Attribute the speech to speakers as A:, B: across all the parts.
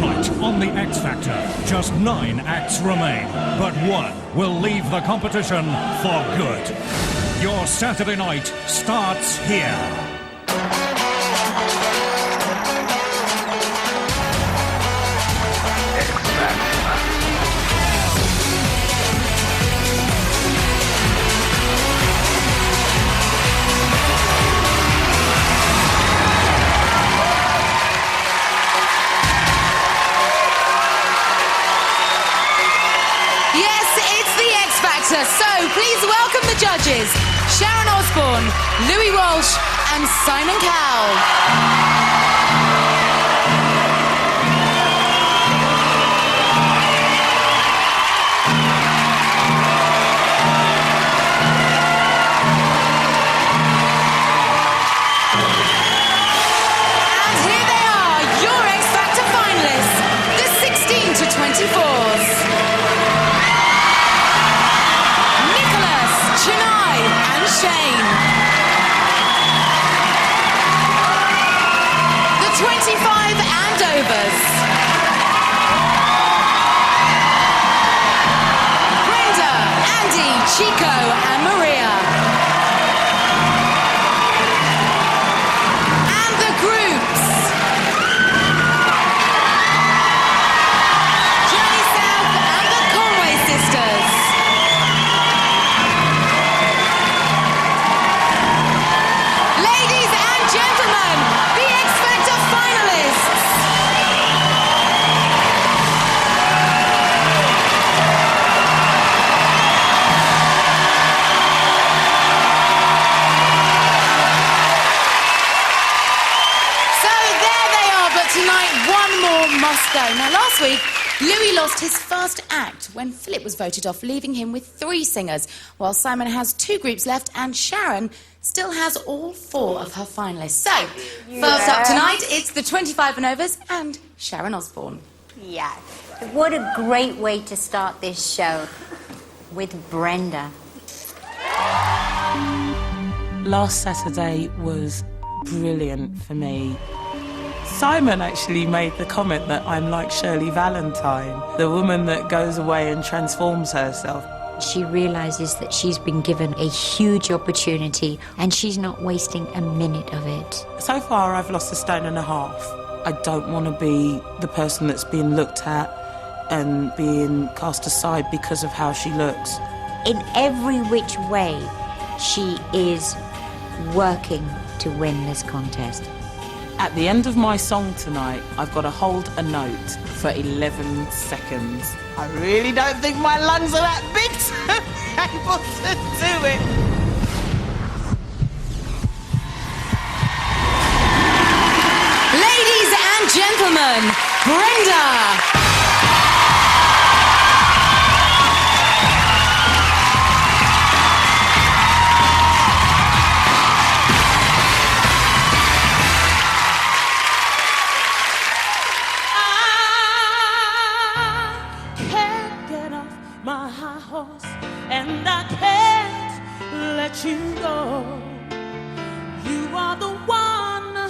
A: Tonight on The X Factor, just 9 acts remain, but one will leave the competition for good. Your Saturday night starts here.
B: So please welcome the judges, Sharon Osbourne, Louis Walsh and Simon Cowell. Chico and Maria. And the groups. Johnny South and the Conway Sisters. Ladies and gentlemen, the X Factor finalists. Must go. Now, last week, Louis lost his first act when Philip was voted off, leaving him with 3 singers, while Simon has 2 groups left and Sharon still has all 4 of her finalists. So, first up tonight, it's the 25 and overs and Sharon Osbourne.
C: Yeah. What a great way to start this show with Brenda.
D: Last Saturday was brilliant for me. Simon actually made the comment that I'm like Shirley Valentine, the woman that goes away and transforms herself.
C: She realises that she's been given a huge opportunity and she's not wasting a minute of it.
D: So far, I've lost 1.5 stone. I don't want to be the person that's being looked at and being cast aside because of how she looks.
C: In every which way, she is working to win this contest.
D: At the end of my song tonight, I've got to hold a note for 11 seconds. I really don't think my lungs are that big to be able to do it.
B: Ladies and gentlemen, Brenda.
D: And I can't let you go. You are the one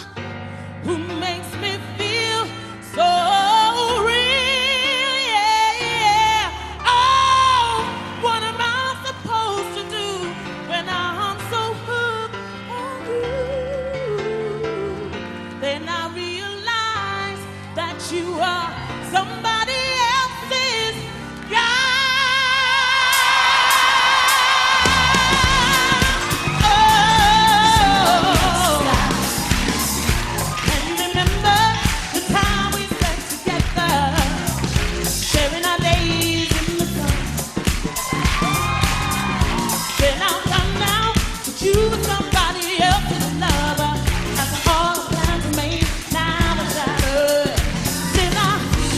D: who makes me feel so real, yeah. Oh, what am I supposed to do when I'm so hooked on you? Then I realize that you are somebody else's guy.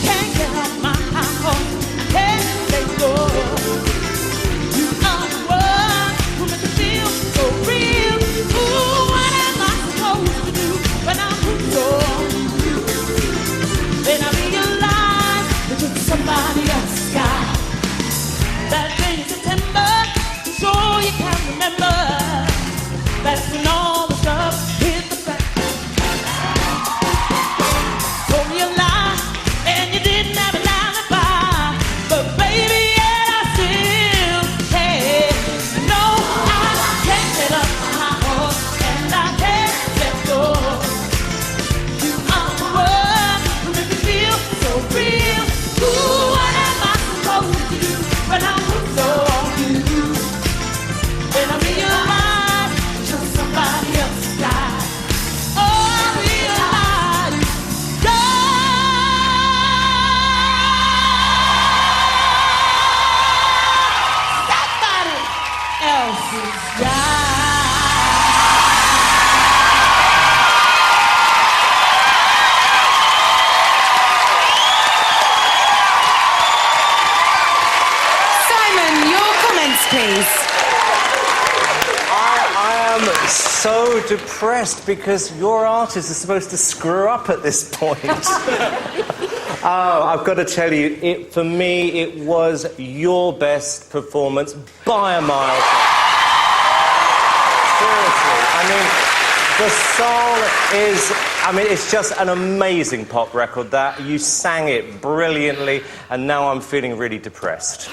E: Can't get
B: please.
E: I am so depressed because your artist is supposed to screw up at this point. Oh, I've got to tell you, for me, it was your best performance by a mile. Seriously, I mean, the song is, it's just an amazing pop record. That you sang it brilliantly, and now I'm feeling really depressed.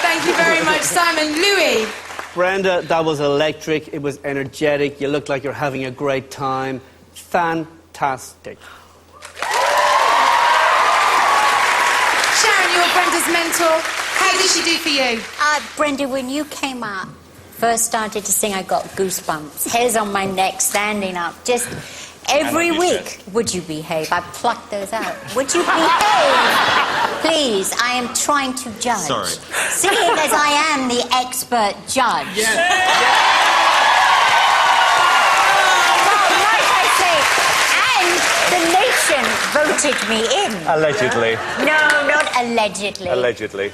B: Thank you very much, Simon. Louis.
F: Brenda, that was electric. It was energetic. You looked like you're having a great time. Fantastic.
B: Sharon, you're Brenda's mentor. How did she do for you?
C: Brenda, when you came out, first started to sing, I got goosebumps. Hairs on my neck, standing up. Just every week. Would you behave? I plucked those out. Would you behave? Please, I am trying to judge.
E: Sorry.
C: Seeing as I am the expert judge.
E: Yes.
C: The nation voted me in.
E: Allegedly.
C: No, not allegedly.
E: Allegedly.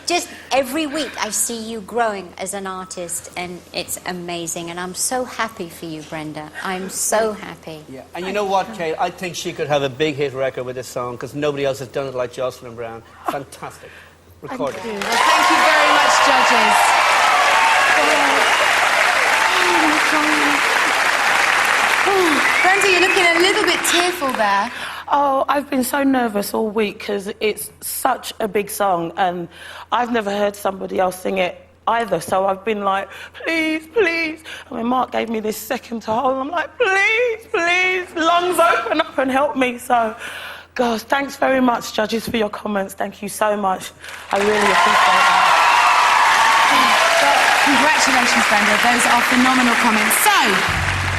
C: Just every week I see you growing as an artist, and it's amazing. And I'm so happy for you, Brenda. I'm so happy.
F: Yeah, and you know what, Kate? I think she could have a big hit record with this song because nobody else has done it like Jocelyn Brown. Fantastic. Record it.
B: Well, thank you very much, judges. Brenda, you're looking a little bit tearful there.
D: Oh, I've been so nervous all week because it's such a big song and I've never heard somebody else sing it either. So I've been like, please, please. And when Mark gave me this second to hold, I'm like, please, please, lungs open up and help me. So, gosh, thanks very much, judges, for your comments. Thank you so much. I really appreciate that.
B: Congratulations, Brenda. Those are phenomenal comments. So,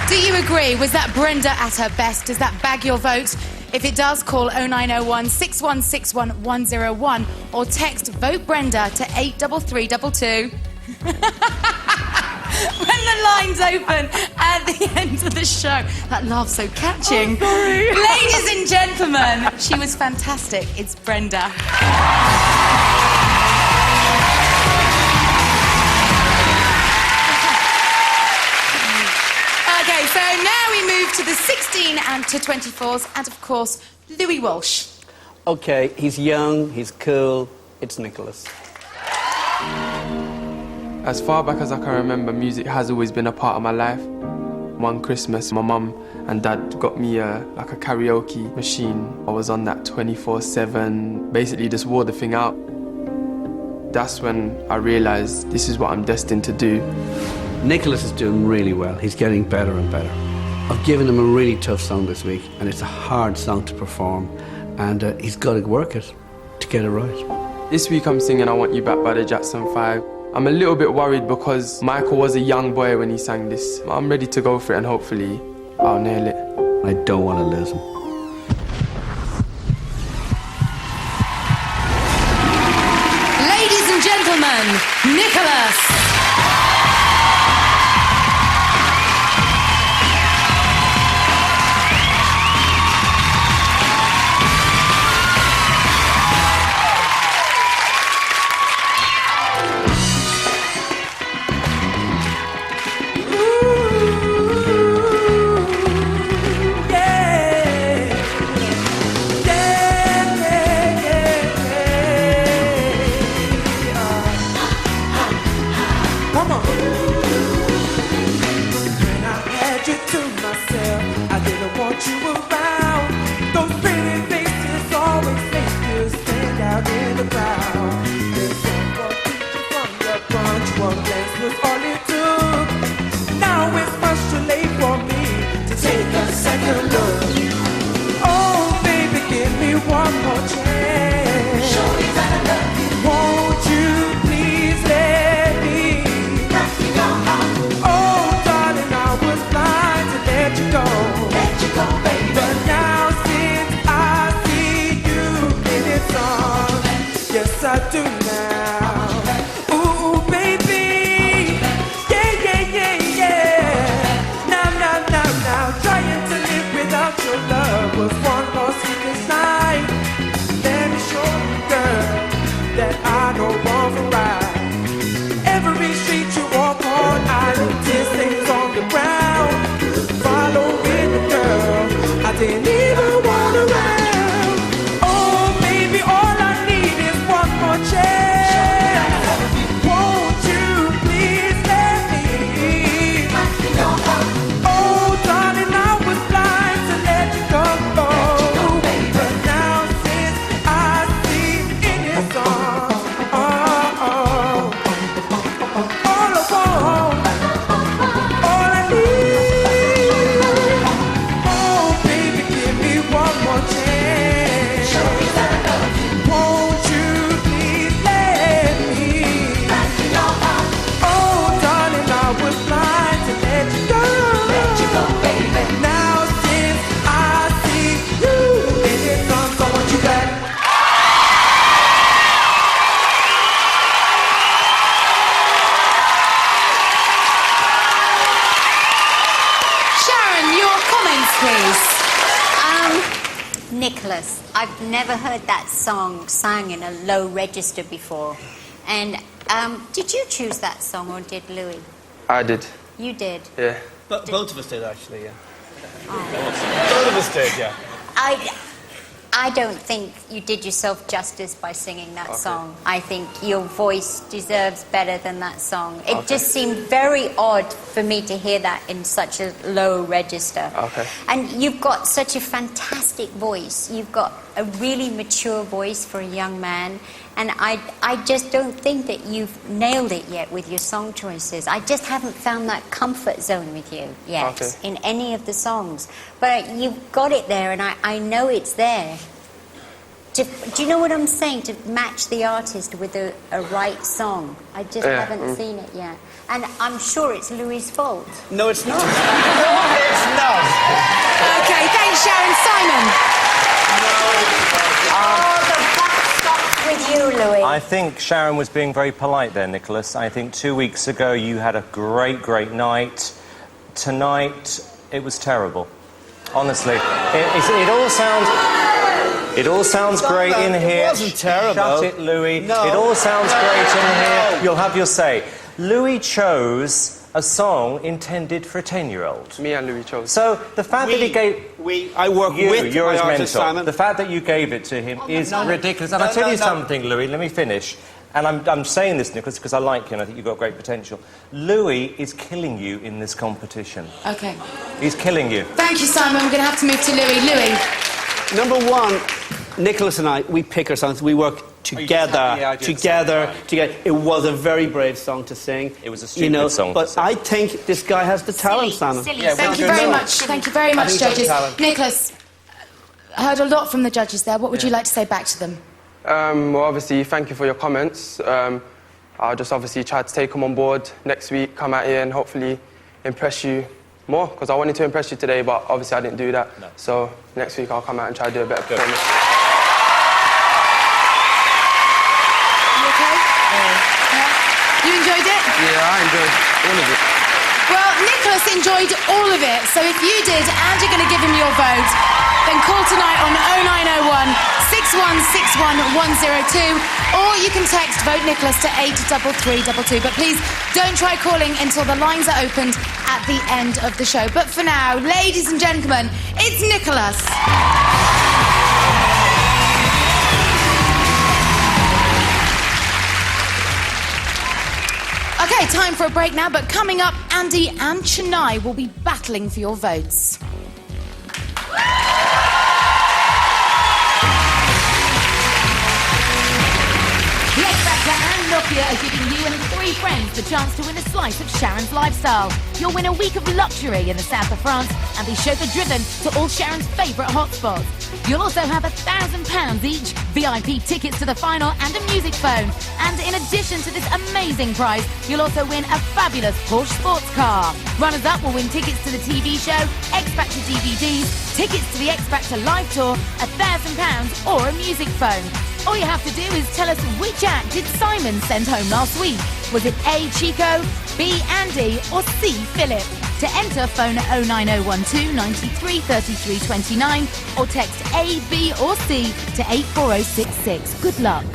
B: do you agree? Was that Brenda at her best? Does that bag your vote? If it does, call 0901 6161 101 or text Vote Brenda to 83322. When the lines open at the end of the show. That laugh's so catching.
D: Oh, sorry.
B: Ladies and gentlemen, she was fantastic. It's Brenda. Okay, so now we move to the 16 and to 24s, and of course, Louis Walsh.
F: Okay, he's young, he's cool. It's Nicholas.
G: As far back as I can remember, music has always been a part of my life. One Christmas, my mum and dad got me a karaoke machine. I was on that 24/7, basically just wore the thing out. That's when I realised this is what I'm destined to do.
F: Nicholas is doing really well. He's getting better and better. I've given him a really tough song this week, and it's a hard song to perform, and he's got to work it to get it right.
G: This week I'm singing I Want You Back by the Jackson 5. I'm a little bit worried because Michael was a young boy when he sang this. I'm ready to go for it and hopefully I'll nail it.
F: I don't want to lose him.
B: Ladies and gentlemen, Nicholas.
H: I do now. Ooh, baby. Yeah, yeah, yeah, yeah. Now. Trying to live without your love was one more sleepless night. Let me show you.
C: Nicholas, I've never heard that song sung in a low register before. And did you choose that song or did Louis?
G: I did.
C: You did?
G: Yeah.
F: But both of us did, actually, yeah.
E: Both of us did, yeah.
C: I don't think you did yourself justice by singing that song. I think your voice deserves better than that song. It just seemed very odd for me to hear that in such a low register.
G: Okay.
C: And you've got such a fantastic voice. You've got a really mature voice for a young man. And I just don't think that you've nailed it yet with your song choices. I just haven't found that comfort zone with you yet in any of the songs. But you've got it there, and I know it's there. Do you know what I'm saying? To match the artist with a right song. I just haven't seen it yet. And I'm sure it's Louis' fault.
F: No, it's not.
E: No, it's not.
B: Okay, thanks, Sharon. Simon.
C: With you, Louis.
E: I think Sharon was being very polite there, Nicholas. I think 2 weeks ago you had a great night. Tonight, it was terrible. Honestly. It all sounds great in here.
F: It wasn't terrible.
E: Shut it, Louis.
F: No.
E: It all sounds great in here. You'll have your say. Louis chose a song intended for a 10-year-old.
G: Me and Louis chose.
E: So the fact that he gave...
F: I work with
E: you're
F: my
E: his
F: artist,
E: mentor.
F: Simon.
E: The fact that you gave it to him is ridiculous. And I'll tell you something, Louis, let me finish. And I'm saying this, Nicholas, because I like you and I think you've got great potential. Louis is killing you in this competition.
B: Okay.
E: He's killing you.
B: Thank you, Simon. We're going to have to move to Louis. Louis.
F: Number one, Nicholas and I, we pick our songs. We work together. Together. It was a very brave song to sing.
E: It was a stupid song
F: but
E: to sing.
F: I think this guy has the talent, Simon.
B: Thank you very much. Thank you very much, judges. Nicholas, I heard a lot from the judges there. What would you like to say back to them?
G: Well, obviously, thank you for your comments. I'll just obviously try to take them on board next week, come out here and hopefully impress you more, because I wanted to impress you today, but obviously I didn't do that. No. So next week I'll come out and try to do a better performance.
B: You okay? Yeah. You enjoyed it?
G: Yeah, I enjoyed all of it.
B: Well, Nicholas enjoyed all of it, so if you did and you're going to give him your vote, then call tonight on 0901 6161 102, or you can text Vote Nicholas to 83322. But please don't try calling until the lines are opened at the end of the show. But for now, ladies and gentlemen, it's Nicholas. Okay, time for a break now, but coming up, Andy and Chennai will be battling for your votes. The X Factor and Nokia are giving you and 3 friends the chance to win a slice of Sharon's lifestyle. You'll win a week of luxury in the south of France and be chauffeur-driven to all Sharon's favourite hotspots. You'll also have £1,000 each, VIP tickets to the final and a music phone. And in addition to this amazing prize, you'll also win a fabulous Porsche sports car. Runners-up will win tickets to the TV show, X Factor DVDs, tickets to the X Factor live tour, £1,000 or a music phone. All you have to do is tell us which act did Simon send home last week. Was it A, Chico, B, Andy, or C, Philip? To enter, phone 09012 93 33 29 or text A, B, or C to 84066. Good luck.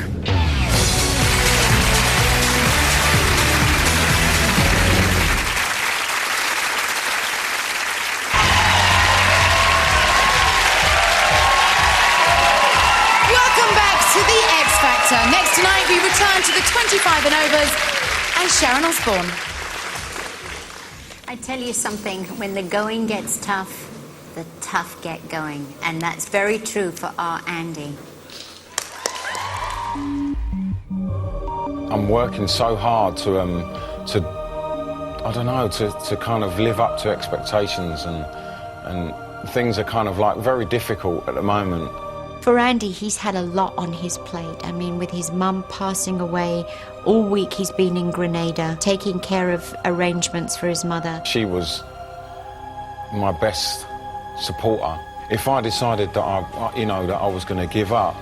B: Next tonight, we return to the 25 and overs and Sharon Osbourne.
C: I tell you something, when the going gets tough, the tough get going. And that's very true for our Andy.
I: I'm working so hard to I don't know, to kind of live up to expectations, and things are kind of like very difficult at the moment.
J: For Andy, he's had a lot on his plate. I mean, with his mum passing away, all week he's been in Grenada, taking care of arrangements for his mother.
I: She was my best supporter. If I decided that I was going to give up,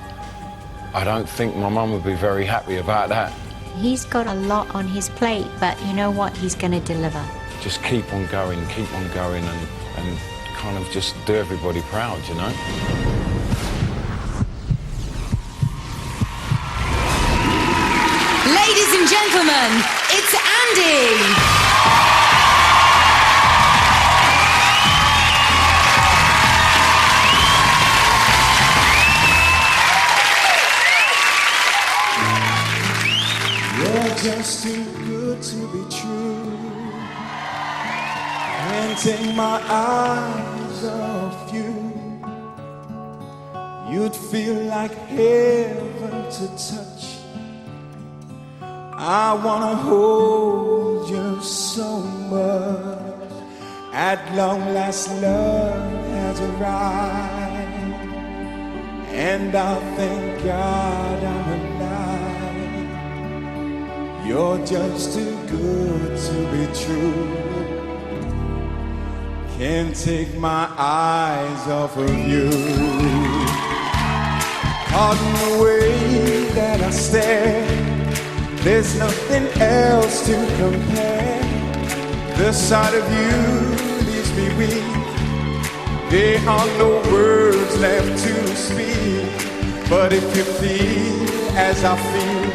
I: I don't think my mum would be very happy about that.
J: He's got a lot on his plate, but you know what? He's going to deliver.
I: Just keep on going, and kind of just do everybody proud, you know?
B: gentlemen, it's Andy.
H: Just too good to be true. Can't take my eyes off you. You'd feel like heaven to touch. I wanna hold you so much. At long last, love has arrived, and I thank God I'm alive. You're just too good to be true. Can't take my eyes off of you. Pardon the way that I stare. There's nothing else to compare. The sight of you leaves me weak. There are no words left to speak. But if you feel as I feel,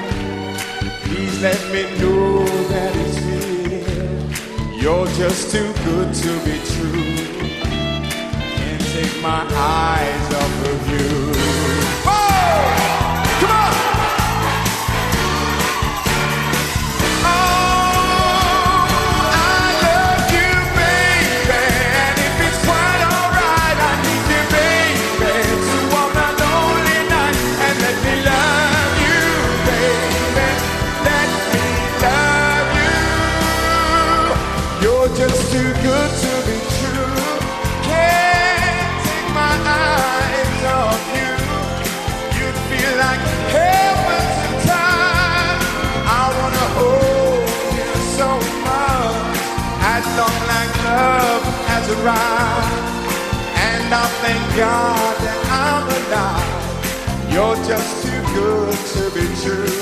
H: please let me know that it's real. You're just too good to be true. Can't take my eyes off of you. Oh! Come on! Oh, I love you, baby. And if it's quite alright, I need you, baby, to walk my lonely night and let me love you, baby. Let me love you. You're just too good to be true. Can't take my eyes off you. You'd feel like heaven to time. I wanna hold you so much. At long like love has arrived, and I thank God that I'm alive. You're just too good to be true.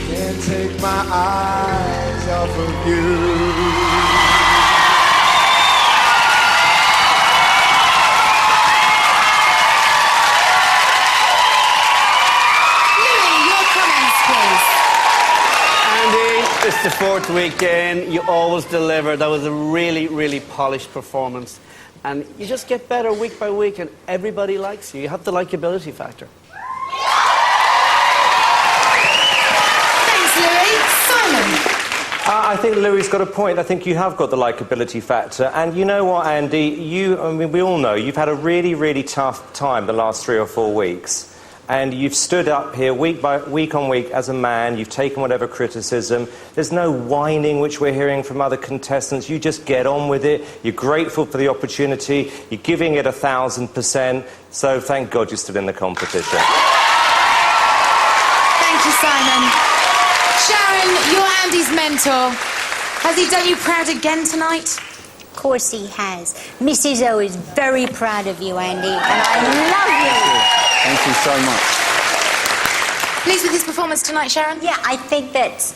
H: Can't take my eyes off of you.
B: Louis, your comments, please.
F: Andy, it's the fourth weekend. You always deliver. That was a really, really polished performance. And you just get better week by week, and everybody likes you. You have the likability factor.
B: Thanks, Louis. Simon.
E: I think Louis's got a point. I think you have got the likability factor. And you know what, Andy? We all know you've had a really, really tough time the last 3 or 4 weeks. And you've stood up here week on week as a man. You've taken whatever criticism. There's no whining, which we're hearing from other contestants. You just get on with it. You're grateful for the opportunity. You're giving it 1,000%. So thank God you're still in the competition.
B: Thank you, Simon. Sharon, you're Andy's mentor. Has he done you proud again tonight?
C: Of course he has. Mrs. O is very proud of you, Andy, and I love you.
I: Thank you so much.
B: Pleased with his performance tonight, Sharon?
C: Yeah, I think that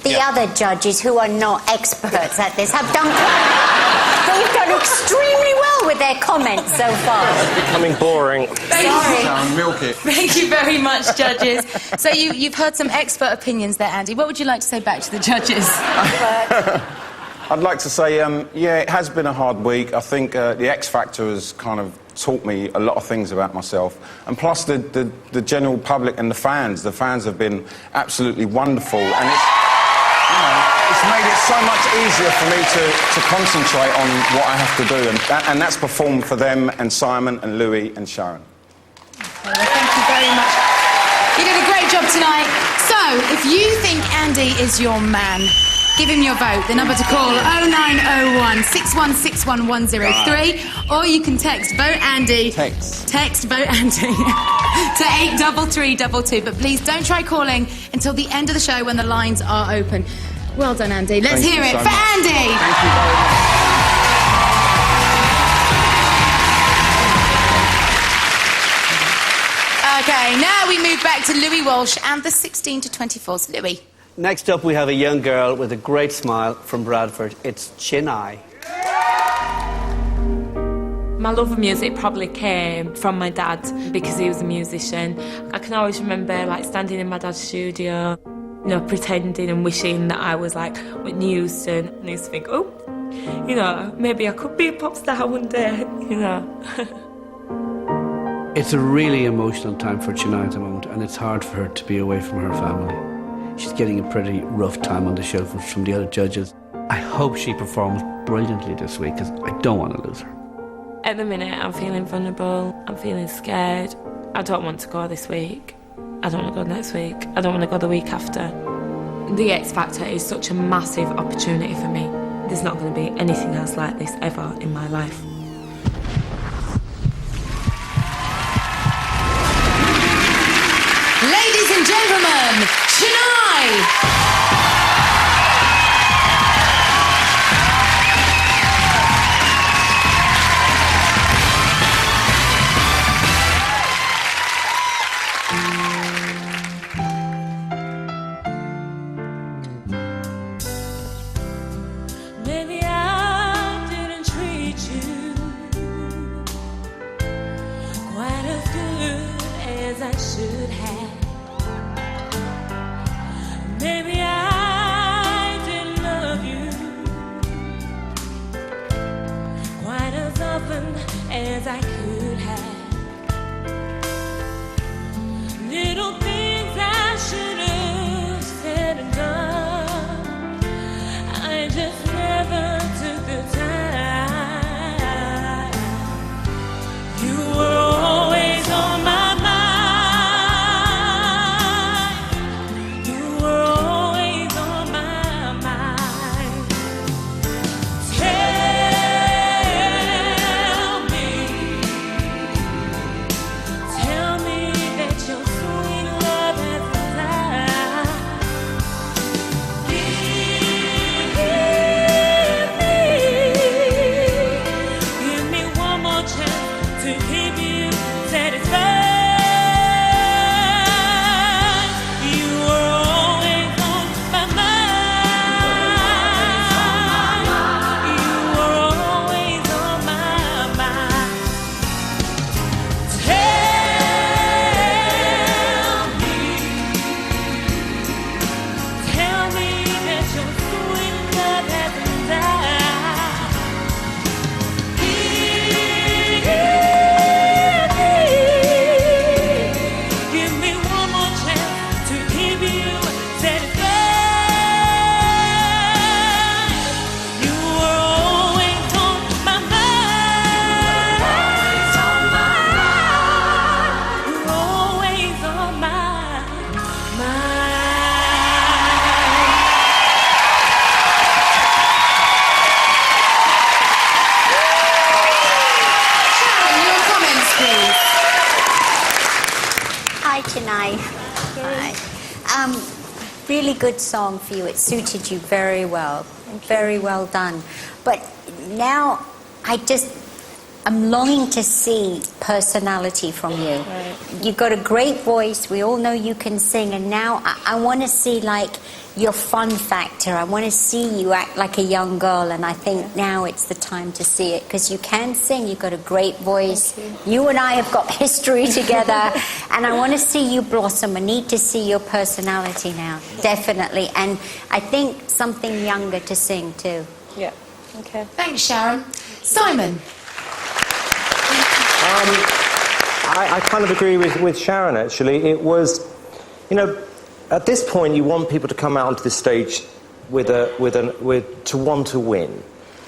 C: the other judges who are not experts at this have done they've done extremely well with their comments so far.
E: It's becoming boring.
B: Sorry.
I: Milk it.
B: Thank you very much, judges. So you've heard some expert opinions there, Andy. What would you like to say back to the judges?
I: I'd like to say, yeah, it has been a hard week. I think the X Factor has kind of taught me a lot of things about myself. And plus the general public and the fans have been absolutely wonderful. And it's made it so much easier for me to concentrate on what I have to do. And that's performed for them and Simon and Louis and Sharon.
B: Well, thank you very much. You did a great job tonight. So, if you think Andy is your man, give him your vote. The number to call, 0901 6161 103, or you can text Vote Andy. Text Vote Andy to 83322. But please don't try calling until the end of the show when the lines are open. Well done, Andy. Let's hear it for Andy.
I: Thank you very much.
B: Okay, now we move back to Louis Walsh and the 16 to 24s. Louis.
F: Next up, we have a young girl with a great smile from Bradford. It's Chinai.
D: My love of music probably came from my dad because he was a musician. I can always remember like standing in my dad's studio, you know, pretending and wishing that I was like Whitney Houston, and I used to think, oh, you know, maybe I could be a pop star one day, you know.
F: It's a really emotional time for Shania at the moment, and it's hard for her to be away from her family. She's getting a pretty rough time on the show from the other judges. I hope she performs brilliantly this week, because I don't want to lose her.
D: At the minute, I'm feeling vulnerable, I'm feeling scared. I don't want to go this week. I don't want to go next week. I don't want to go the week after. The X Factor is such a massive opportunity for me. There's not going to be anything else like this ever in my life.
B: Ladies and gentlemen, Shania!
D: Maybe I didn't treat you quite as good as I should have. Maybe I didn't love you quite as often as I could have. Little things I should have said and done, I just never took the time. You were always on my mind. You were always on my mind. Tell me that your sweet love has died. Give me one more chance to keep you satisfied. You were always on my mind. You were always on my mind. Tell me that your sweet love hasn't died. Give me one more chance to keep you satisfied. You were always on my mind. You're always on my mind.
B: Sharon, your comments, please.
C: Hi, Chennai. Hi. Really good song for you. It suited you very well. Very well done. But now I'm longing to see personality from you.
D: Right.
C: You've got a great voice. We all know you can sing. And now I want to see, like, your fun factor. I want to see you act like a young girl. And I think now it's the time to see it. Because you can sing. You've got a great voice. You and I have got history together. And I want to see you blossom. I need to see your personality now. Definitely. And I think something younger to sing, too.
D: Yeah. Okay.
B: Thanks, Sharon. Simon.
E: I kind of agree with Sharon, actually. It was, you know, at this point you want people to come out onto the stage to want to win.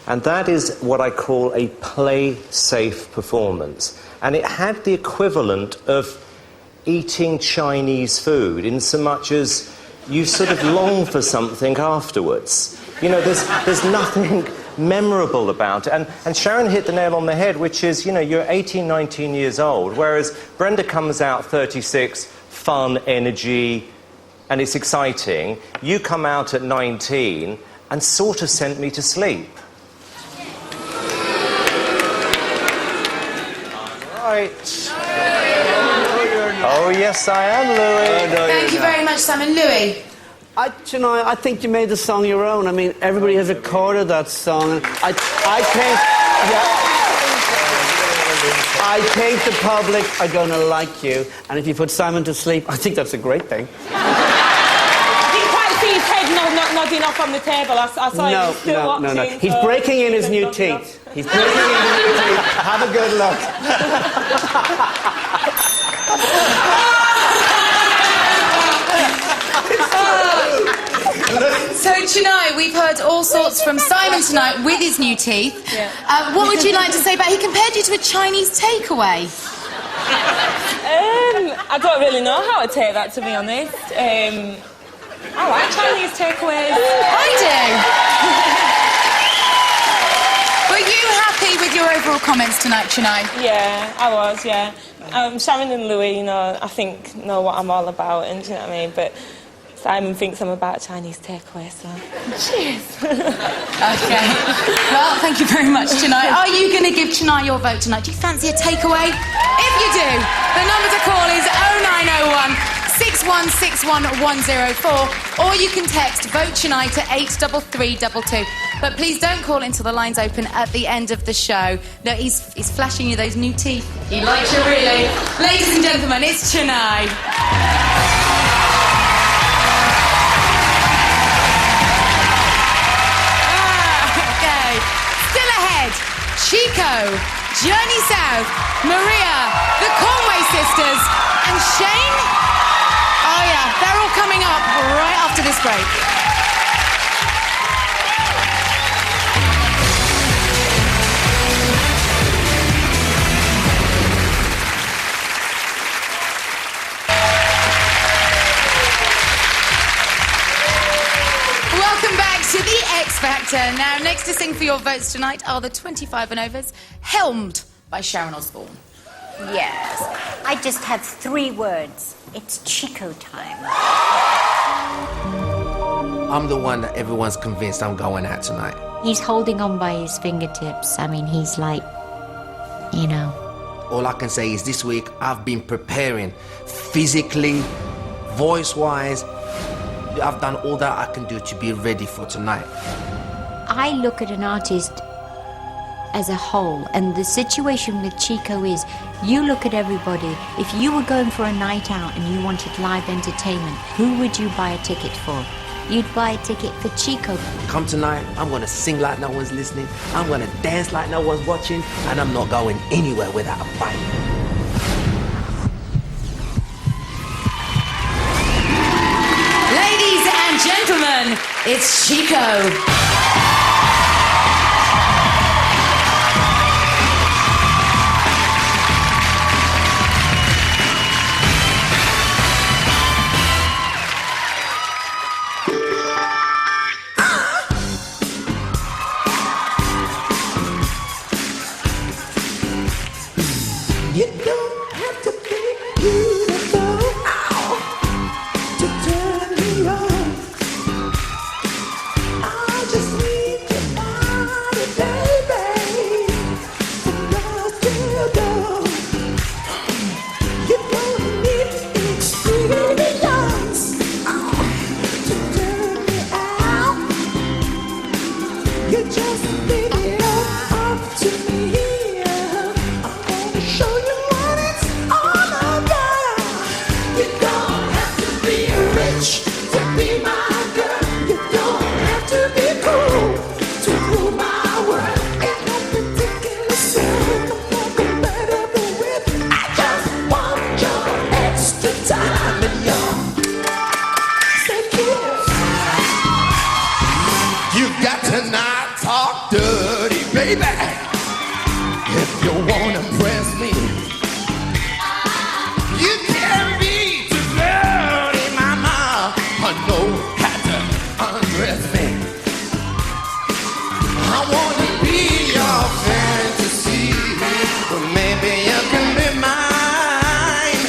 E: And that is what I call a play-safe performance. And it had the equivalent of eating Chinese food, in so much as you sort of long for something afterwards. You know, there's nothing memorable about it. And Sharon hit the nail on the head, which is, you know, you're 18, 19 years old, whereas Brenda comes out 36, fun, energy, and it's exciting. You come out at 19 and sort of sent me to sleep. Right. Oh, yes, I am, Louis.
B: Thank you very much, Simon. Louis.
F: Shania, I think you made the song your own. I mean, everybody has recorded that song. And I think, yeah. I think the public are going to like you, and if you put Simon to sleep, I think that's a great thing.
K: You can't see his head nodding off on the table. I saw him still watching.
F: No. He's breaking in his new teeth. He's breaking in his new teeth. Have a good look.
B: So, Chennai, we've heard all sorts from Simon tonight with his new teeth.
K: Yeah.
B: What would you like to say about... He compared you to a Chinese takeaway.
K: I don't really know how to take that, to be honest. I like Chinese takeaways.
B: I do. Were you happy with your overall comments tonight, Chennai?
K: Yeah, I was, yeah. Sharon and Louis, you know, I think know what I'm all about, and do you know what I mean? But Simon thinks I'm about Chinese takeaway, so cheers.
B: Okay. Well, thank you very much, Chennai. Are you going to give Chennai your vote tonight? Do you fancy a takeaway? If you do, the number to call is 0901 6161 104, or you can text Vote Chennai to 83322. But please don't call until the lines open at the end of the show. Look, he's flashing you those new teeth. He likes you, really. Ladies and gentlemen, it's Chennai. Chico, Journey South, Maria, the Conway Sisters, and Shane. Oh yeah, they're all coming up right after this break. Welcome back to the X Factor. Now, next to sing for your votes tonight are the 25 and overs, helmed by Sharon Osbourne.
C: Yes. I just have 3 words. It's Chico time.
L: I'm the one that everyone's convinced I'm going at tonight.
J: He's holding on by his fingertips. I mean, he's like, you know.
L: All I can say is this week I've been preparing physically, voice-wise. I've done all that I can do to be ready for tonight.
J: I look at an artist as a whole, and the situation with Chico is, you look at everybody. If you were going for a night out and you wanted live entertainment, who would you buy a ticket for? You'd buy a ticket for Chico.
L: Come tonight, I'm gonna sing like no one's listening, I'm gonna dance like no one's watching, and I'm not going anywhere without a fight.
B: Ladies and gentlemen, it's Chico.
H: You don't have to be beautiful to turn me on. I just need your body, baby, from love till dawn. You don't need experience to turn me out. You just leave it all up to me. Show you what it's all about. You don't have to be rich to be my girl. You don't have to be cool to rule my world. Ain't no particular circle for better than with. I just want your extra time and your kiss. You got to not talk dirty, baby. If you wanna press me, you can be too dirty, mama. I know how to undress me. I wanna be your fantasy, but maybe you can be mine.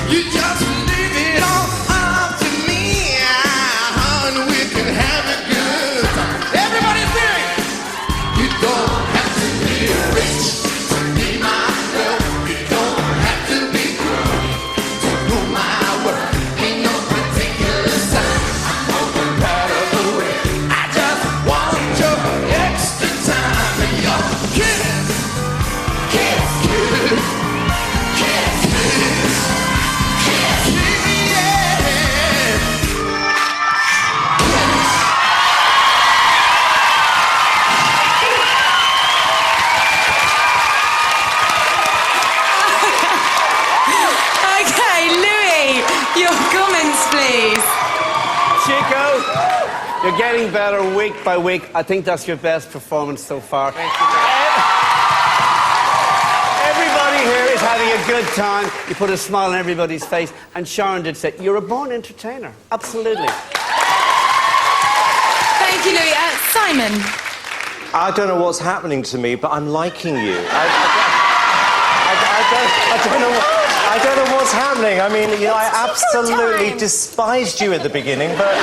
H: You just leave it all up to me, and we can have a good time. Everybody sing. You don't have to be rich
F: You're getting better week by week. I think that's your best performance so far.
L: Thank you.
F: Everybody here is having a good time. You put a smile on everybody's face. And Sharon did say, you're a born entertainer. Absolutely.
B: Thank you, Louis. Simon.
E: I don't know what's happening to me, but I'm liking you. I don't know what's happening. I mean, you know, I absolutely despised you at the beginning, but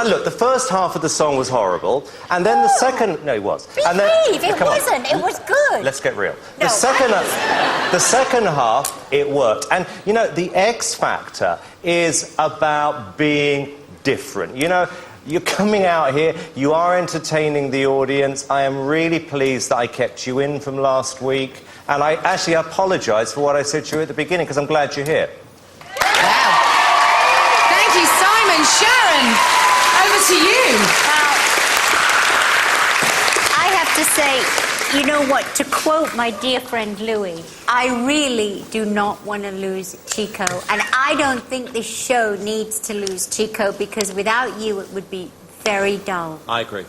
E: look, the first half of the song was horrible, and then the second. No, it was. And then,
C: It wasn't. It was good.
E: Let's get real.
C: No.
E: The second half, it worked, and you know, the X Factor is about being different. You know. You're coming out here, you are entertaining the audience. I am really pleased that I kept you in from last week. And I actually apologise for what I said to you at the beginning, because I'm glad you're here.
B: Wow. Thank you, Simon. Sharon, over to you.
C: I have to say, you know what, to quote my dear friend Louis, I really do not want to lose Chico, and I don't think this show needs to lose Chico, because without you it would be very dull.
E: I agree.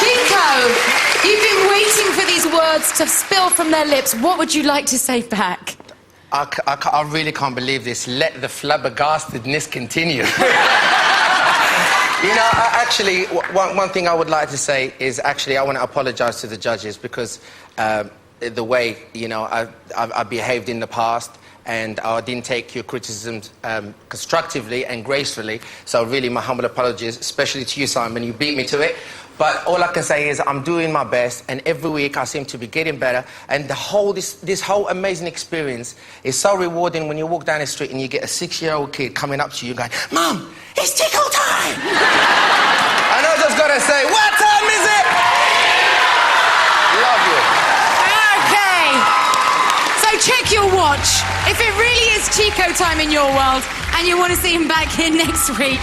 B: Chico, you've been waiting for these words to spill from their lips. What would you like to say back?
L: I really can't believe this. Let the flabbergastedness continue. You know, actually, one thing I would like to say is actually I want to apologise to the judges, because the way, you know, I behaved in the past, and I didn't take your criticisms constructively and gracefully. So really, my humble apologies, especially to you, Simon. You beat me to it. But all I can say is I'm doing my best, and every week I seem to be getting better. And this whole amazing experience is so rewarding when you walk down the street and you get a 6-year-old kid coming up to you going, "Mum, it's Chico time!" And I just gotta say, what time is it? Love you.
B: Okay. So check your watch. If it really is Chico time in your world and you want to see him back here next week,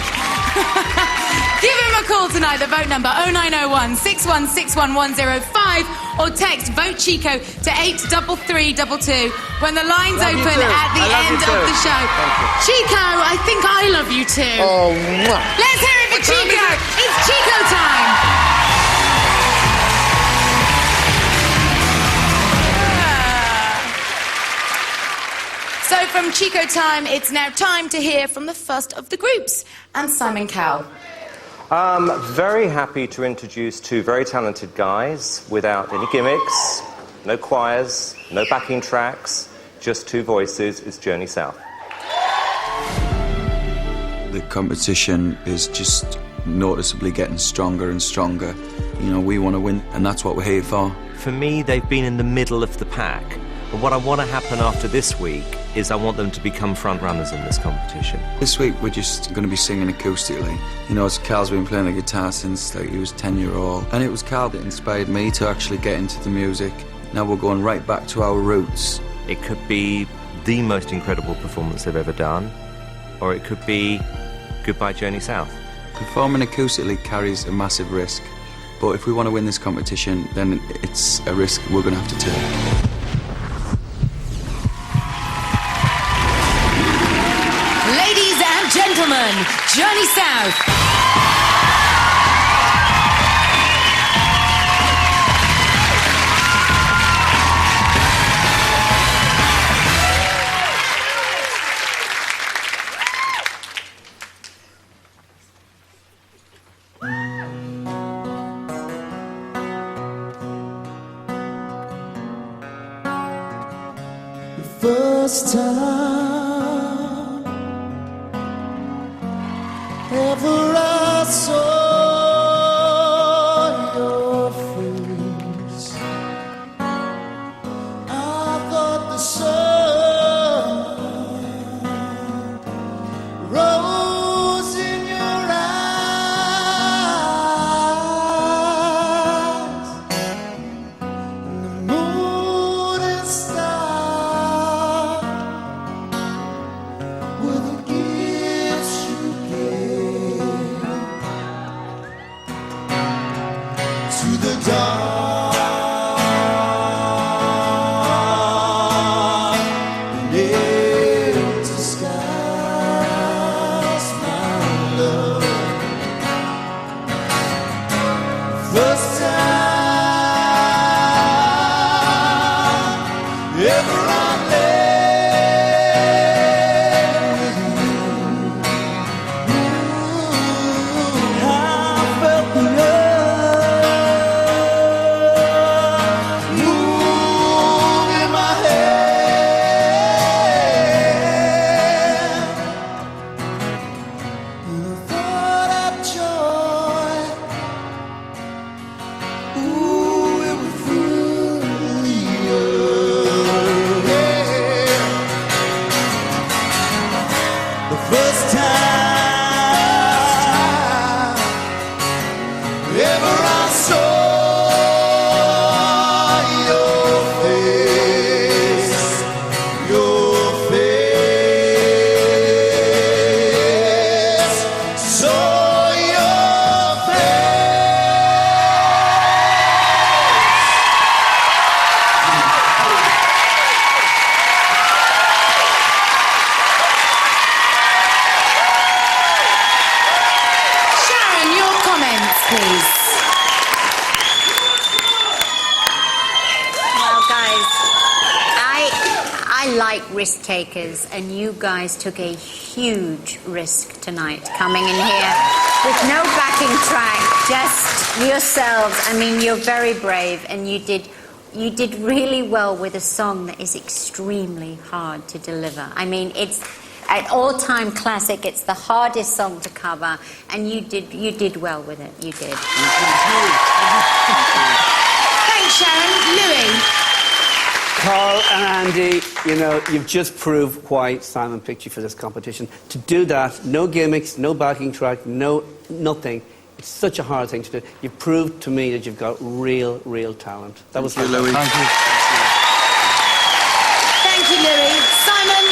B: give him a call tonight. The vote number 0901 6161 105, or text Vote Chico to 83322 when the lines open at the end of the show. Chico, I think I love you too.
L: Oh, mwah.
B: Let's hear it for Chico. It's Chico time. So from Chico time, it's now time to hear from the first of the groups, and Simon Cowell.
E: Very happy to introduce two very talented guys without any gimmicks, no choirs, no backing tracks, just two voices. It's Journey South.
M: The competition is just noticeably getting stronger and stronger. You know, we want to win, and that's what we're here for.
N: For me, they've been in the middle of the pack. And what I want to happen after this week is I want them to become front runners in this competition.
M: This week we're just going to be singing acoustically. You know, Carl's been playing the guitar since he was 10-year-old. And it was Carl that inspired me to actually get into the music. Now we're going right back to our roots.
N: It could be the most incredible performance they've ever done, or it could be Goodbye Journey South.
M: Performing acoustically carries a massive risk. But if we want to win this competition, then it's a risk we're going to have to take.
B: Ladies and gentlemen, Journey South.
H: First time ever I saw your face, I thought the sun rose in your eyes, and the moon and stars were the gifts you gave to the dark and empty skies. first time ever I lay with you. I felt the love move in my head, and I thought of joy. Ooh, it was really the first time ever I saw your face, saw your
B: Sharon, your comments, please.
C: Well, guys, I like risk takers, and you guys took a huge risk tonight coming in here with no backing track, just yourselves. I mean, you're very brave, and you did really well with a song that is extremely hard to deliver. I mean, it's an all-time classic. It's the hardest song to cover, and you did well with it. You did.
B: Thanks, Sharon. Louis.
F: Carl and Andy, you know, you've just proved why Simon picked you for this competition. To do that, no gimmicks, no backing track, nothing. It's such a hard thing to do. You've proved to me that you've got real talent. That was
M: Thank you, Louis.
F: Thank you.
B: Thank you, Louis. Simon,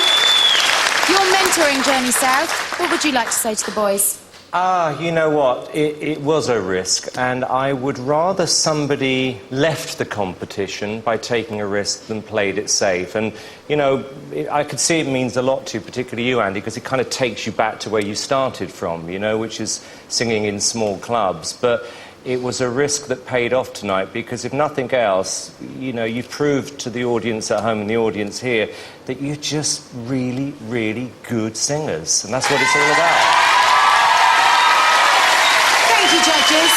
B: you're mentoring Journey South. What would you like to say to the boys?
O: You know what? It was a risk, and I would rather somebody left the competition by taking a risk than played it safe. And, you know, I could see it means a lot to you, particularly you, Andy, because it kind of takes you back to where you started from, you know, which is singing in small clubs. But it was a risk that paid off tonight, because if nothing else, you know, you've proved to the audience at home and the audience here that you're just really good singers, and that's what it's all about.
B: Thank you, judges.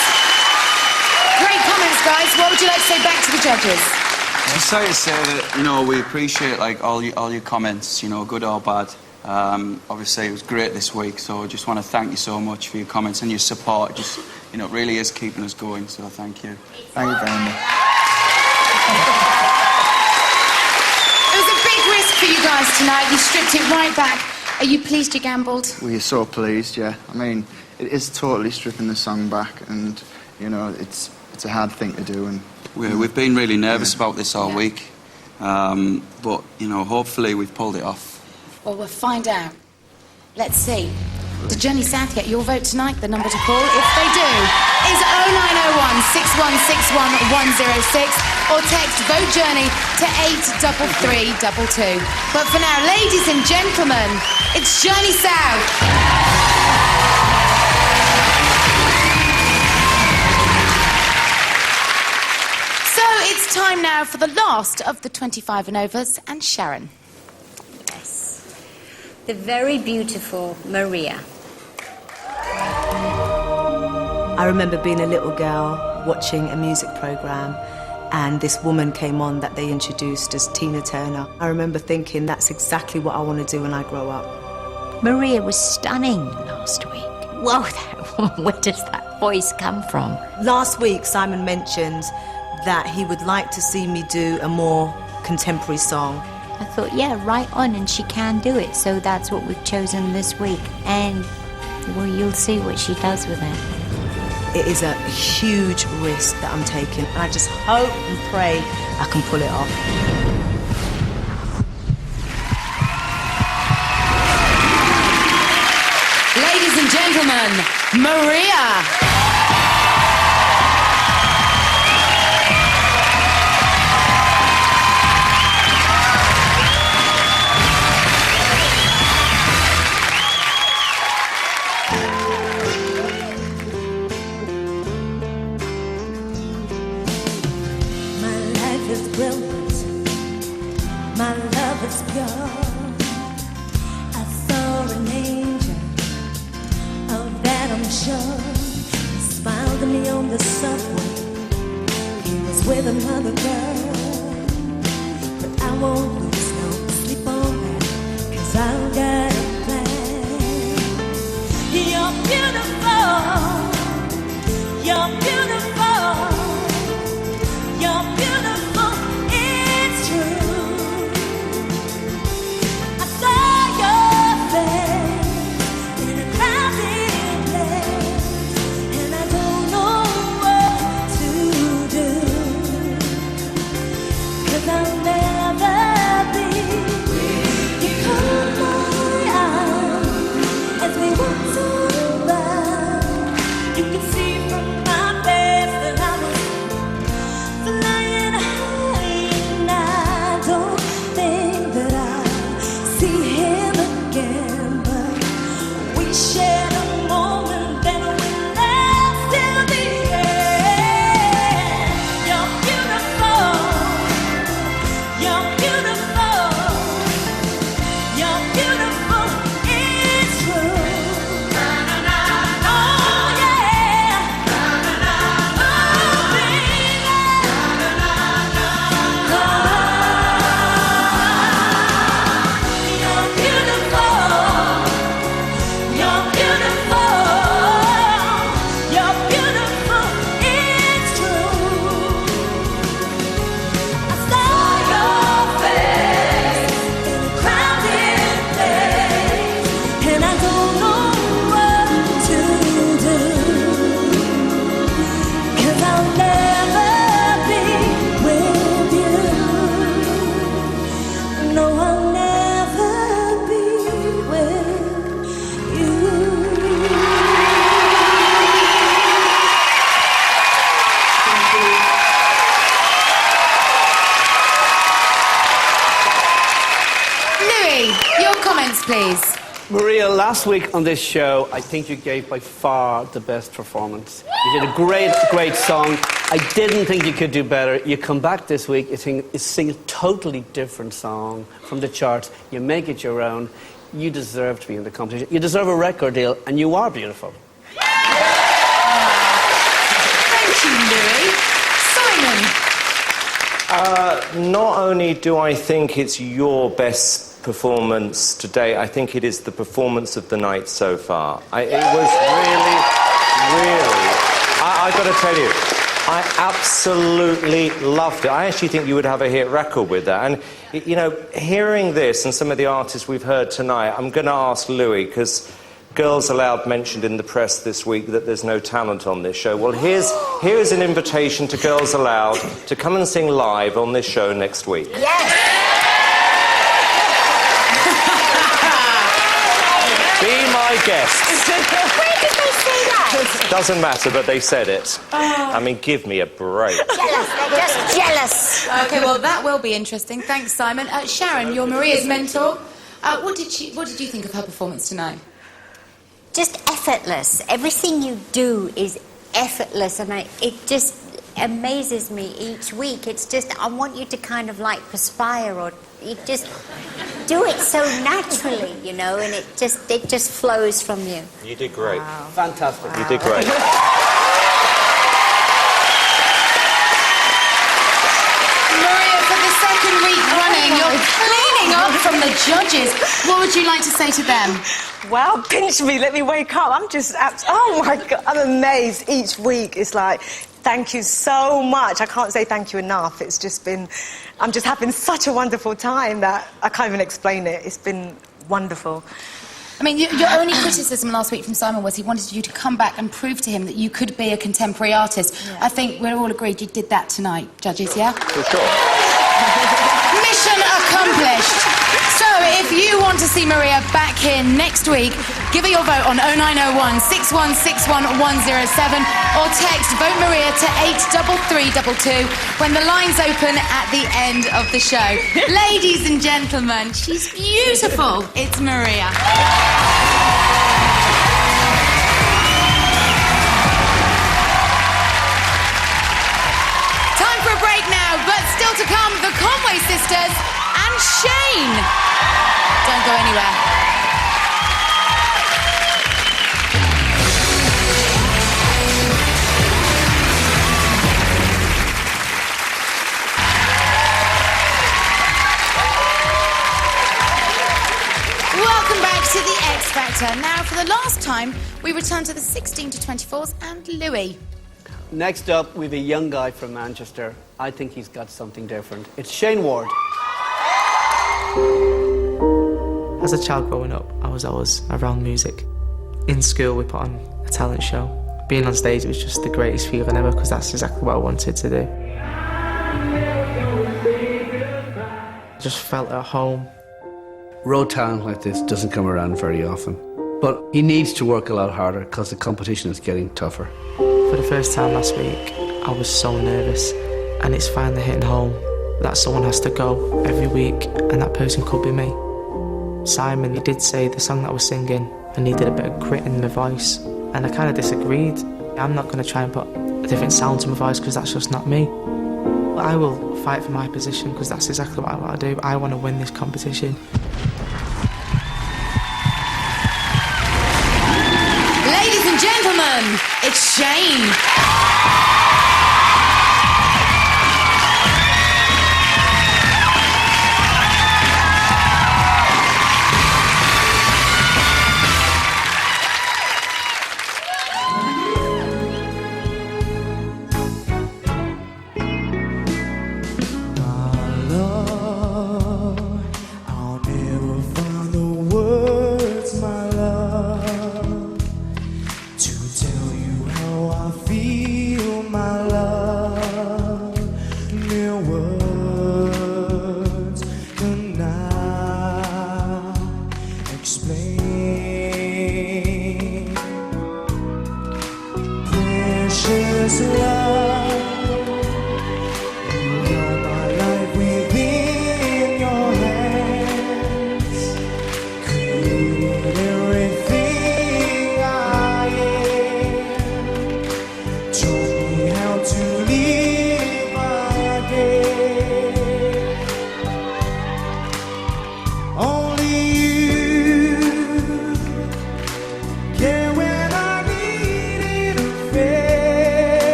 B: Great comments, guys. What would you like to say back to the judges?
M: Just like to say that, you know, we appreciate like all your comments, you know, good or bad. Obviously, it was great this week, so I just want to thank you so much for your comments and your support. Just, you know, it really is keeping us going, so thank you.
H: Thank you very much.
B: It was a big risk for you guys tonight. You stripped it right back. Are you pleased you gambled?
P: We're so pleased, yeah. I mean, it is totally stripping the song back, and, you know, it's a hard thing to do. And
M: We've been really nervous about this all week, but, you know, hopefully we've pulled it off.
B: Well, we'll find out. Let's see. Did Journey South get your vote tonight? The number to call, if they do, is 0901 6161 106, or text Vote Journey to 83322. But for now, ladies and gentlemen, it's Journey South. So it's time now for the last of the 25 and overs, and Sharon.
C: The very beautiful Maria.
Q: I remember being a little girl watching a music programme, and this woman came on that they introduced as Tina Turner. I remember thinking, that's exactly what I want to do when I grow up.
J: Maria was stunning last week. Whoa, where does that voice come from?
Q: Last week, Simon mentioned that he would like to see me do a more contemporary song.
J: I thought, yeah, right on, and she can do it, so that's what we've chosen this week. And, well, you'll see what she does with it.
Q: It is a huge risk that I'm taking, and I just hope and pray I can pull it off.
B: Ladies and gentlemen, Maria.
R: brilliant. My love is pure. I saw an angel, of that I'm sure. He smiled at me on the subway. He was with another girl. But I won't lose no sleep on that, 'cause I've got a plan. You're beautiful. You're beautiful. You're beautiful. It's true. I saw your face in a crowded place, and I don't know what to do, 'cause I'll never be. You caught my eye as we walked on by. You could see from my face that I was flying high, and I don't think that I'll see him again, but we shared a moment that will last till the end. You're beautiful. You're beautiful. You're beautiful. It's true. Oh yeah. Oh baby. You're beautiful. You're beautiful. You're beautiful. It's true. I saw your face in a crowded place, and I don't know what to do, 'cause I'll never be with you. No, I'll never be with you.
B: Louis, your comments, please.
F: Maria, last week on this show, I think you gave by far the best performance. You did a great song. I didn't think you could do better. You come back this week, you sing a totally different song from the charts. You make it your own. You deserve to be in the competition. You deserve a record deal, and you are beautiful.
B: Thank you, Louis. Simon.
O: Not only do I think it's your best performance today, I think it is the performance of the night so far. It was really, I got to tell you, I absolutely loved it. I actually think you would have a hit record with that. And, you know, hearing this and some of the artists we've heard tonight, I'm going to ask Louis, because Girls Aloud mentioned in the press this week that there's no talent on this show. Well, here's an invitation to Girls Aloud to come and sing live on this show next week.
C: Yes!
O: Be my guest.
C: Where did they say that?
O: Doesn't matter, but they said it. I mean, give me a break.
C: Jealous. They're just jealous.
B: Okay, well, that will be interesting. Thanks, Simon. Sharon, you're Maria's mentor. What did you think of her performance tonight?
C: Just effortless. Everything you do is effortless, and it just amazes me each week. It's just, I want you to kind of like perspire, or you just do it so naturally, you know, and it just flows from you.
O: You did great.
C: Wow.
F: Fantastic.
O: You did great.
B: Maria, for the second week running, you're cleaning up from the judges. What would you like to say to them?
S: Wow, pinch me, let me wake up. I'm just, oh my God, I'm amazed each week. It's like, thank you so much. I can't say thank you enough. It's just been, I'm just having such a wonderful time that I can't even explain it. It's been wonderful.
B: I mean, your only criticism last week from Simon was he wanted you to come back and prove to him that you could be a contemporary artist. Yeah. I think we're all agreed you did that tonight, judges, yeah?
O: For sure.
B: Mission accomplished. So, if you want to see Maria back here next week, give her your vote on 0901 6161 107 or text Vote Maria to 83322 when the lines open at the end of the show. Ladies and gentlemen, she's beautiful. It's Maria. Time for a break now, but still to come, Conway sisters and Shane. Don't go anywhere. Welcome back to the X Factor. Now, for the last time, we return to the 16 to 24s and Louis.
F: Next up, we have a young guy from Manchester. I think he's got something different. It's Shane Ward.
T: As a child growing up, I was always around music. In school, we put on a talent show. Being on stage was just the greatest feeling ever because that's exactly what I wanted to do. I just felt at home.
F: Raw talent like this doesn't come around very often. But he needs to work a lot harder because the competition is getting tougher.
T: For the first time last week, I was so nervous, and it's finally hitting home that someone has to go every week, and that person could be me. Simon, he did say the song that I was singing, I needed a bit of grit in my voice, and I kind of disagreed. I'm not going to try and put a different sound to my voice because that's just not me. I will fight for my position because that's exactly what I want to do. I want to win this competition.
B: Ladies and gentlemen, it's Shane.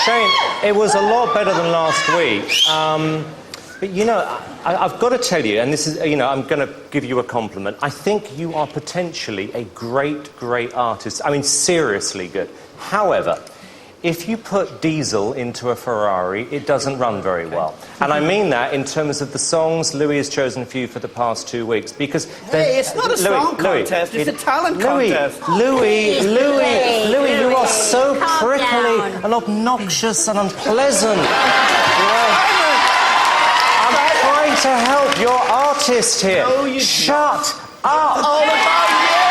O: Shane, it was a lot better than last week. But, you know, I've got to tell you, and this is, you know, I'm going to give you a compliment. I think you are potentially a great, great artist. I mean, seriously good. However, if you put diesel into a Ferrari, it doesn't run very well. And I mean that in terms of the songs Louis has chosen for you for the past 2 weeks, because...
F: Hey, it's not a song contest, it's a talent contest.
O: Louis, you are so prickly and obnoxious and unpleasant. I'm trying to help your artist here.
F: No,
O: Shut up.
F: All about you!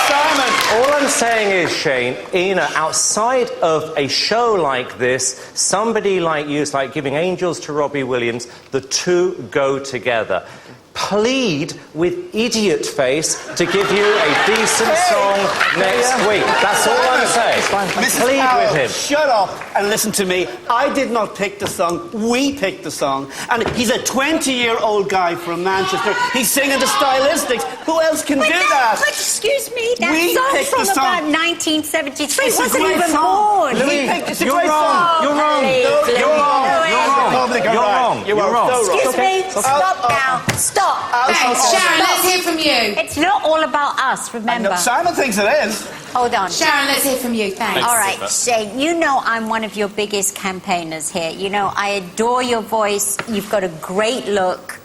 F: Simon,
O: All I'm saying is, Shane, outside of a show like this, somebody like you is like giving angels to Robbie Williams. The two go together. Plead with Idiot Face to give you a decent song next week. That's all I'm saying.
F: Mrs.
O: Plead
F: Carroll,
O: with him.
F: shut up and listen to me. I did not pick the song. We picked the song. And he's a 20-year-old guy from Manchester. He's singing the Stylistics. Who else can do that?
C: But excuse me, that
F: We
C: song's
F: picked the
C: from
F: song.
C: about 1973.
F: It's a
C: Wasn't
F: great
C: even
F: song.
C: born.
F: Louis, it's a
O: You're
F: great
O: wrong.
F: song.
O: You're wrong.
C: Louis,
O: You're wrong.
C: Louis.
O: You're wrong.
F: You're wrong.
O: You're wrong.
C: Excuse me, stop now. Stop.
B: Hey, Sharon, let's hear from you.
C: It's not all about us, remember.
F: Simon thinks it is.
C: Hold on.
B: Sharon, let's hear from you. Thanks.
C: All right, Shane, you know I'm one of your biggest campaigners here. You know, I adore your voice. You've got a great look.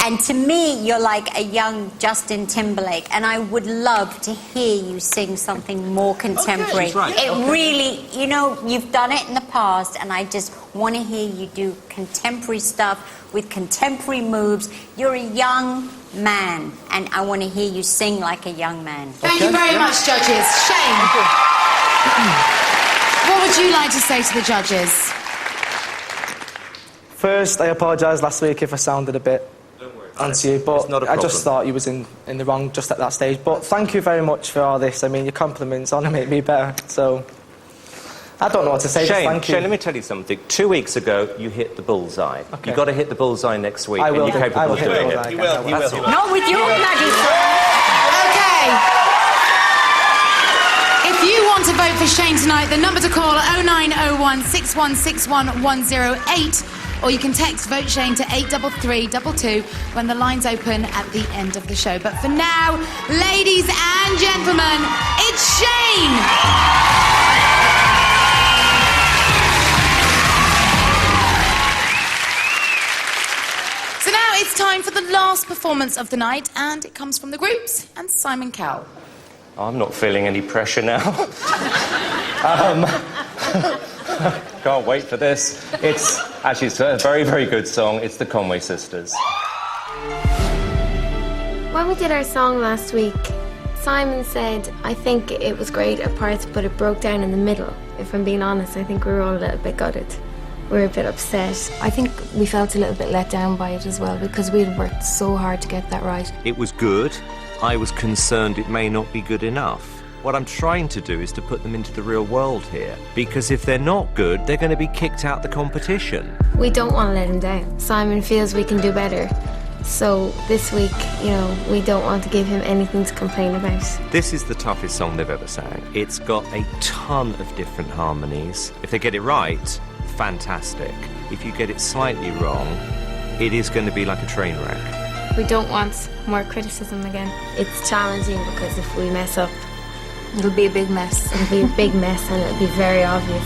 C: And to me, you're like a young Justin Timberlake. And I would love to hear you sing something more contemporary.
F: she's right.
C: It really, you know, you've done it in the past. And I just want to hear you do contemporary stuff with contemporary moves. You're a young man. And I want to hear you sing like a young man.
B: Thank you very much, judges. Shane, what would you like to say to the judges?
T: First, I apologise last week if I sounded a bit onto you, but I just thought you was in the wrong just at that stage. But thank you very much for all this. I mean, your compliments only make me better. So I don't know what to say. Just thank you.
O: Shane, let me tell you something. 2 weeks ago, you hit the bullseye.
T: Okay.
O: You've got to hit the bullseye next week.
T: I will
O: and you're
T: hit- I
O: capable
T: will
O: of
T: hit the
O: doing
T: bullseye
O: it.
T: again. He will.
C: Not with your bloody
B: Okay. If you want to vote for Shane tonight, the number to call 0901 6161 108, or you can text Vote Shane to 83322 when the lines open at the end of the show. But for now, ladies and gentlemen, it's Shane! So now it's time for the last performance of the night, and it comes from the groups and Simon Cowell.
O: I'm not feeling any pressure now. Can't wait for this. It's a very, very good song. It's the Conway Sisters.
U: When we did our song last week, Simon said, I think it was great at parts, but it broke down in the middle. If I'm being honest, I think we were all a little bit gutted. We were a bit upset.
V: I think we felt a little bit let down by it as well, because we had worked so hard to get that right.
N: It was good. I was concerned it may not be good enough. What I'm trying to do is to put them into the real world here, because if they're not good, they're going to be kicked out the competition.
U: We don't want to let him down. Simon feels we can do better. So this week, you know, we don't want to give him anything to complain about.
N: This is the toughest song they've ever sang. It's got a ton of different harmonies. If they get it right, fantastic. If you get it slightly wrong, it is going to be like a train wreck.
U: We don't want more criticism again. It's challenging because if we mess up,
V: It'll be a big mess.
U: It'll be a big mess and it'll be very obvious.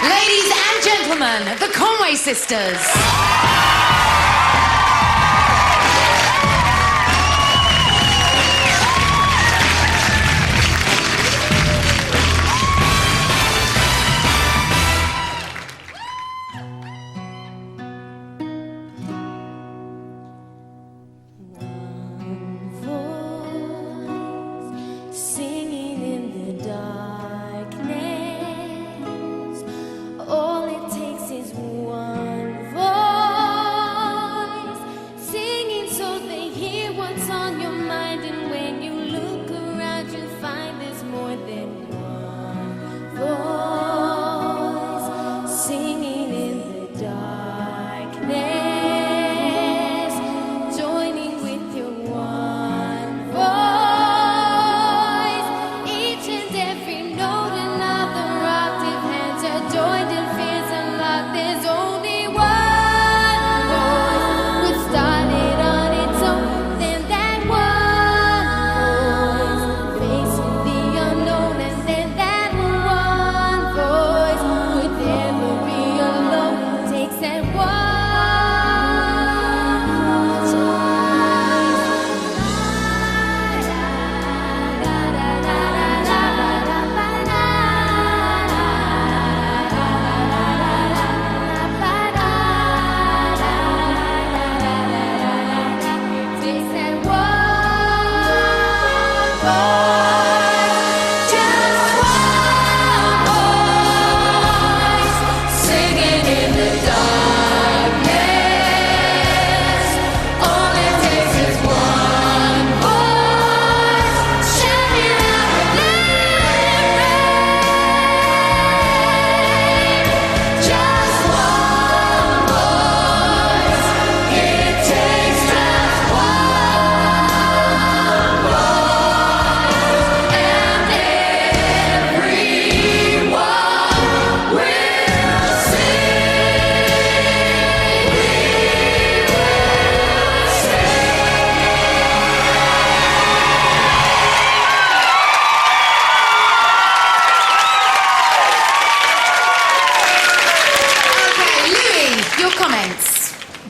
B: Ladies and gentlemen, the Conway Sisters.
R: Singing in the darkness, all it takes is one voice.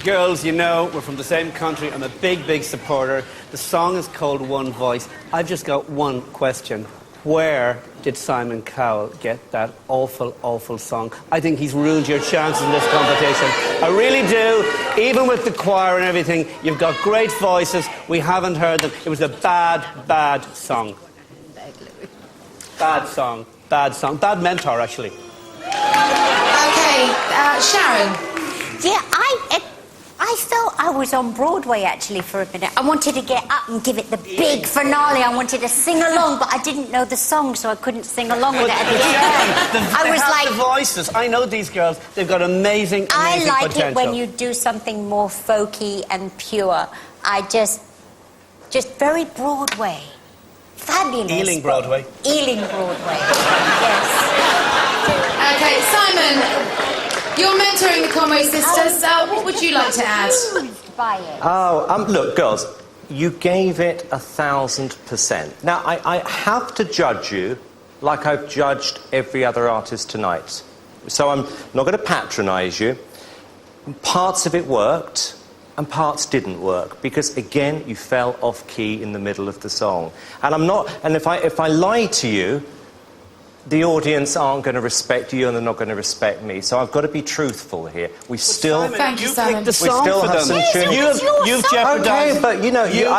F: Girls, you know, we're from the same country. I'm a big, big supporter. The song is called One Voice. I've just got one question. Where did Simon Cowell get that awful, awful song? I think he's ruined your chances in this competition. I really do. Even with the choir and everything, you've got great voices. We haven't heard them. It was a bad, bad song. Bad song. Bad song. Bad mentor, actually.
B: Okay, Sharon.
C: Yeah, I felt I was on Broadway actually for a minute. I wanted to get up and give it the big finale. I wanted to sing along, but I didn't know the song, so I couldn't sing along with it at the end.
F: They have the voices. I know these girls. They've got amazing,
C: I like
F: potential.
C: it when you do something more folky and pure. I just very Broadway. Fabulous.
F: Ealing Broadway.
C: Ealing Broadway. Yes.
B: Okay, Simon, you're mentoring the Conway sisters. What would you like to add?
C: By it.
O: Oh, look, girls, you gave it 1,000%. Now, I have to judge you like I've judged every other artist tonight. So I'm not going to patronise you. Parts of it worked, and parts didn't work because, again, you fell off key in the middle of the song. And I'm not. And if I lie to you, the audience aren't going to respect you and they're not going to respect me. So I've got to be truthful here. We still...
F: Simon,
B: Thank you, Simon.
F: picked the song for them. You've jeopardised...
O: Okay, but you know...
F: You're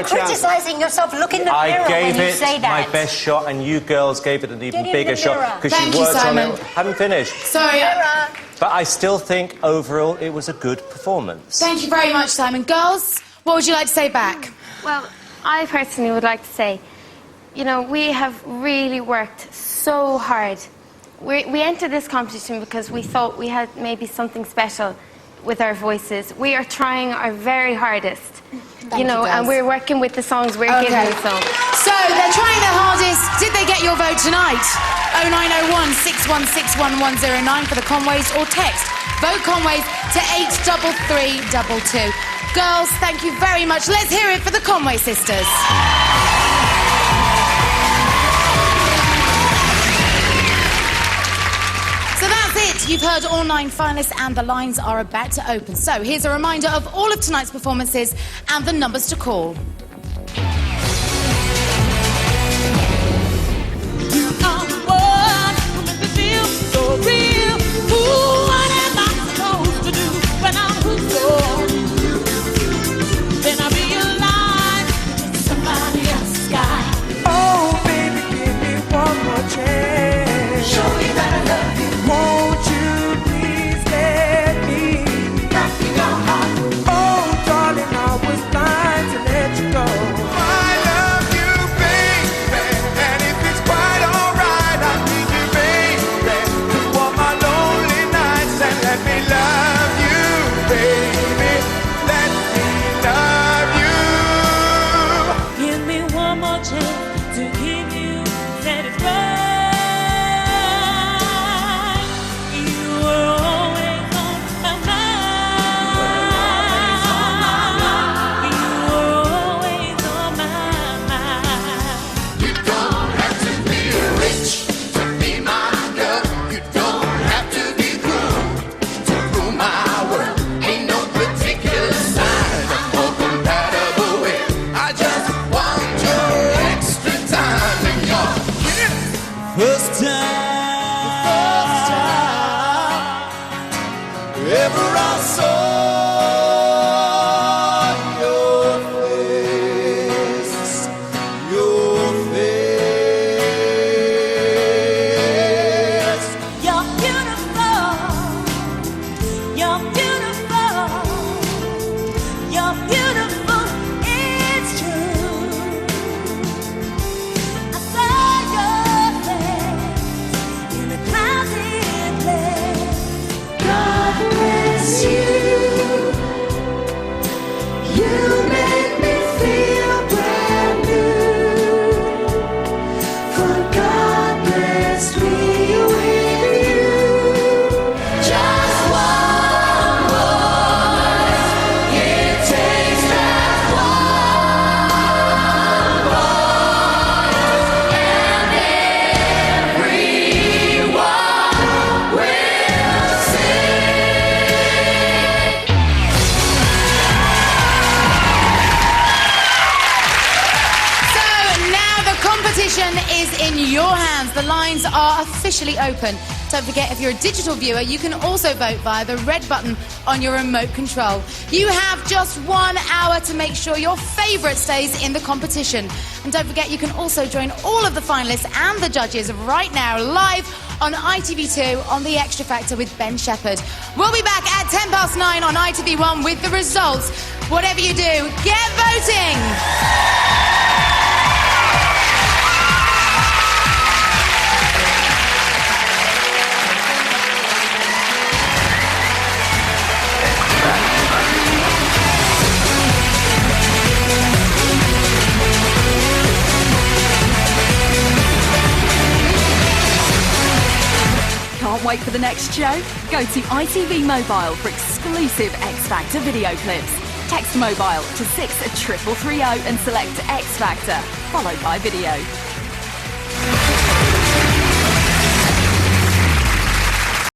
C: criticising yourself. Look in the mirror when you say that.
O: I gave it my best shot and you girls gave it an even
C: Get in
O: bigger
C: the
O: shot
C: mirror.
O: because you worked on it. Haven't finished.
B: Sorry.
O: But I still think overall it was a good performance.
B: Thank you very much, Simon. Girls, what would you like to say back?
U: Well, I personally would like to say, you know, we have really worked so hard. We entered this competition because we thought we had maybe something special with our voices. We are trying our very hardest, you know, and we're working with the songs we're given. So
B: they're trying their hardest. Did they get your vote tonight? 0901 616 1109 for the Conways, or text Vote Conways to 83322. Girls, thank you very much. Let's hear it for the Conway sisters. So that's it. You've heard all 9 finalists and the lines are about to open. So here's a reminder of all of tonight's performances and the numbers to call.
H: Let you go.
B: lines are officially open. Don't forget, if you're a digital viewer, you can also vote via the red button on your remote control. You have just 1 hour to make sure your favourite stays in the competition. And don't forget, you can also join all of the finalists and the judges right now live on ITV2 on The Extra Factor with Ben Shepherd. We'll be back at 9:10 on ITV1 with the results. Whatever you do, get voting!
A: Can't wait for the next show? Go to ITV Mobile for exclusive X Factor video clips. Text mobile to 63330 and select X Factor, followed by video.